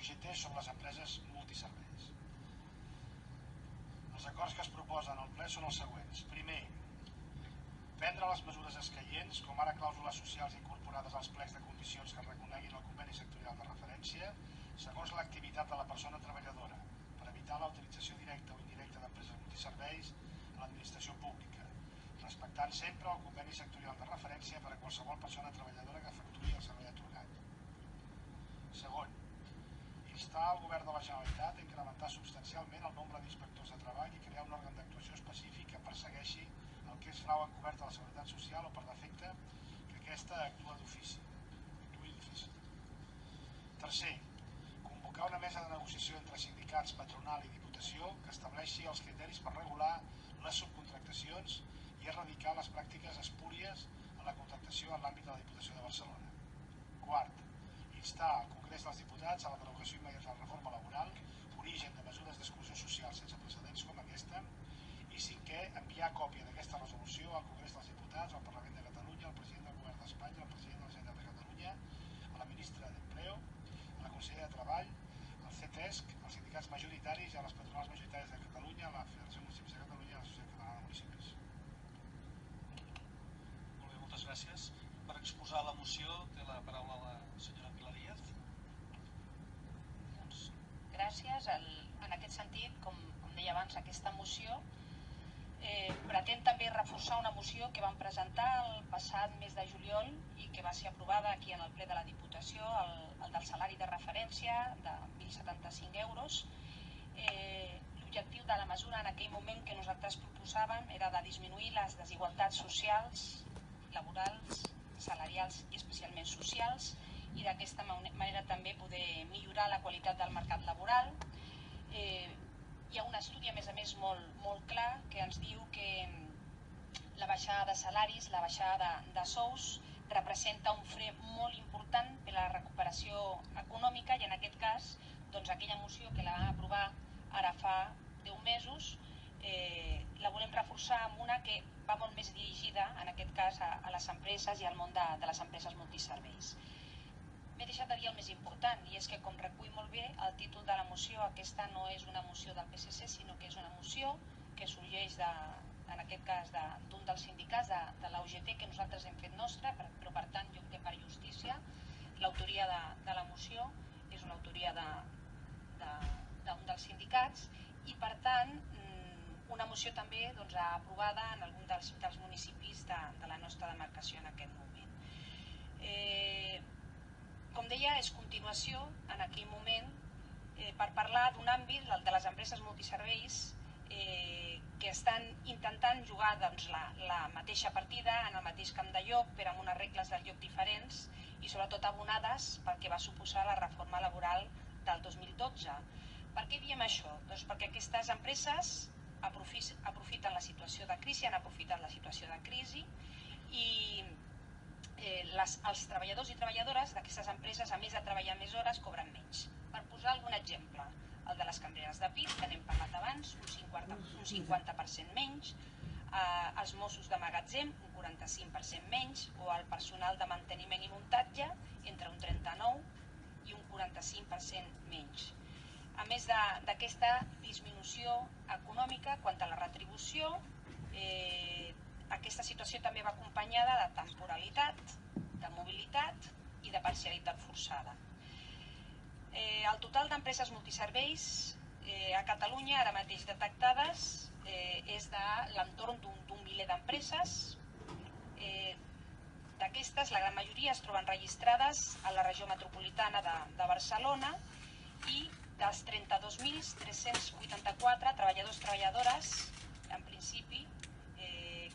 UGT són les empreses multiserveis. Els acords que es proposen al ple són els següents. Primer, prendre les mesures escaients, com ara clàusules socials incorporades als plecs de condicions que reconeguin el conveni sectorial de referència, segons l'activitat de la persona treballadora, per evitar la utilització directa o indirecta d'empreses multiserveis a l'administració pública, respectant sempre el conveni sectorial de referència per a qualsevol persona treballadora que efectuï el servei atorgat. Segon, instar el Govern de la Generalitat a incrementar substancialment el nombre d'inspectors de treball i crear un òrgan d'actuació específic que persegueixi el que és frau encobert a la Seguretat Social o per defecte que aquesta actuï d'ofici. Tercer, convocar una mesa de negociació entre sindicats, patronal i Diputació que estableixi els criteris per regular les subcontractacions i erradicar les pràctiques espúries en la contractació en l'àmbit de la Diputació de Barcelona. Quart, instar al Congrés dels Diputats a la derogació immediata de la reforma laboral, origen de mesures d'exclusió social sense precedents com aquesta, i cinquè, enviar còpia d'aquesta resolució al Congrés dels Diputats, al Parlament de Catalunya, al president del Govern d'Espanya, al president de la Generalitat de Catalunya, a la ministra d'Empleo, a la consellera de Treball, al CETESC, als sindicats majoritaris i a les patronals majoritàries de Catalunya, a la Federació de Municipis de Catalunya i a la Societat Catalana de Municipis. Molt bé, moltes gràcies. Per exposar la moció té la paraula la senyora Pilar Díaz. Gràcies. En aquest sentit, com deia abans, aquesta moció pretén també reforçar una moció que vam presentar el passat mes de juliol i que va ser aprovada aquí en el ple de la Diputació, el del salari de referència de 1.075 euros. L'objectiu de la mesura en aquell moment que nosaltres proposàvem era de disminuir les desigualtats socials, laborals, salarials i especialment socials, i d'aquesta manera també poder millorar la qualitat del mercat laboral. Hi ha un estudi, a més, molt clar que ens diu que la baixada de salaris, la baixada de sous, representa un fre molt important per a la recuperació econòmica, i en aquest cas, aquella moció que la vam aprovar ara fa 10 mesos, la volem reforçar amb una que va molt més dirigida, en aquest cas, a les empreses i al món de les empreses multiserveis. M'he deixat de dir el més important, i és que, com recull molt bé el títol de la moció, aquesta no és una moció del PSC, sinó que és una moció que sorgeix, en aquest cas, d'un dels sindicats de la UGT, que nosaltres hem fet nostra, però per tant, jo crec que per justícia, l'autoria de la moció és una autoria d'un dels sindicats, i per tant, una moció també aprovada en algun dels municipis de la nostra demarcació en aquest moment. Com deia, és continuació en aquell moment per parlar d'un àmbit, el de les empreses multiserveis, que estan intentant jugar la mateixa partida en el mateix camp de joc, però amb unes regles del joc diferents i sobretot abonades pel que va suposar la reforma laboral del 2012. Per què diem això? Doncs perquè aquestes empreses aprofiten la situació de crisi, han aprofitat la situació de crisi, i els treballadors i treballadores d'aquestes empreses, a més de treballar més hores, cobren menys. Per posar algun exemple, el de les cambreres de pis, que n'hem parlat abans, un 50% menys, els Mossos de magatzem, un 45% menys, o el personal de manteniment i muntatge, entre un 39% i un 45% menys. A més d'aquesta disminució econòmica quant a la retribució, aquesta situació també va acompanyada de temporalitat, de mobilitat i de parcialitat forçada. El total d'empreses multiserveis a Catalunya, ara mateix detectades, és de l'entorn d'un miler d'empreses. D'aquestes, la gran majoria es troben registrades a la regió metropolitana de Barcelona, i dels 32.384 treballadors i treballadores, en principi,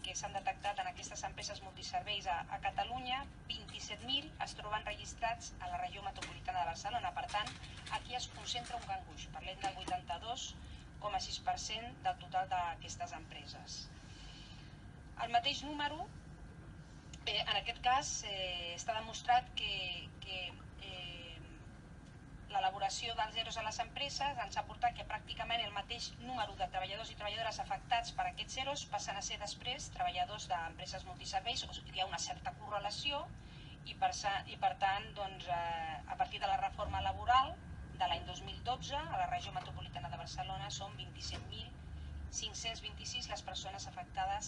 que s'han detectat en aquestes empreses multiserveis a Catalunya, 27.000 es troben registrats a la regió metropolitana de Barcelona. Per tant, aquí es concentra un gran gruix. Parlem del 82,6% del total d'aquestes empreses. El mateix número, en aquest cas, està demostrat que l'elaboració dels EROs a les empreses ens ha portat que pràcticament el mateix número de treballadors i treballadores afectats per aquests EROs passen a ser després treballadors d'empreses multiserveis, o sigui, hi ha una certa correlació, i per tant, a partir de la reforma laboral de l'any 2012 a la regió metropolitana de Barcelona són 27.526 les persones afectades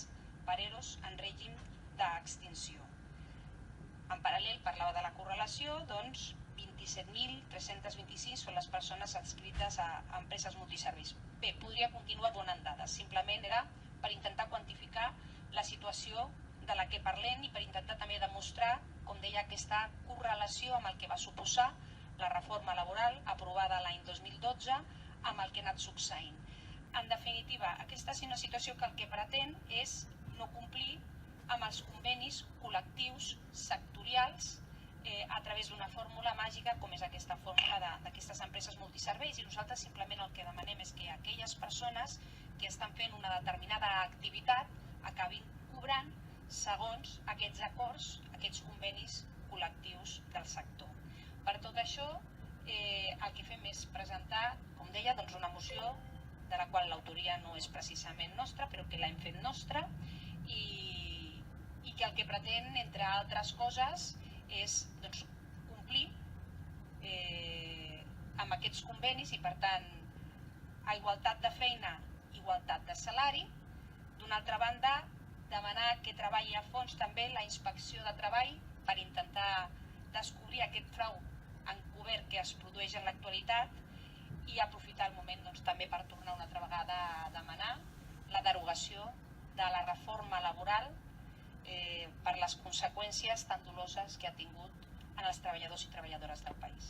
per EROs en règim d'extinció. En paral·lel, parlava de la correlació, doncs 27.326 són les persones adscrites a empreses multiserveis. Bé, podria continuar donant dades, simplement era per intentar quantificar la situació de la que parlem i per intentar també demostrar, com deia, aquesta correlació amb el que va suposar la reforma laboral aprovada l'any 2012 amb el que ha anat succeint. En definitiva, aquesta és una situació que el que pretén és no complir amb els convenis col·lectius sectorials a través d'una fórmula màgica com és aquesta fórmula d'aquestes empreses multiserveis, i nosaltres simplement el que demanem és que aquelles persones que estan fent una determinada activitat acabin cobrant segons aquests acords, aquests convenis col·lectius del sector. Per tot això, el que fem és presentar, com deia, una moció de la qual l'autoria no és precisament nostra, però que l'hem fet nostra, i que el que pretén, entre altres coses, és complir amb aquests convenis i, per tant, a igualtat de feina, igualtat de salari. D'una altra banda, demanar que treballi a fons també la inspecció de treball per intentar descobrir aquest frau encobert que es produeix en l'actualitat, i aprofitar el moment també per tornar una altra vegada a demanar la derogació de la reforma laboral per les conseqüències tan doloses que ha tingut en els treballadors i treballadores del país.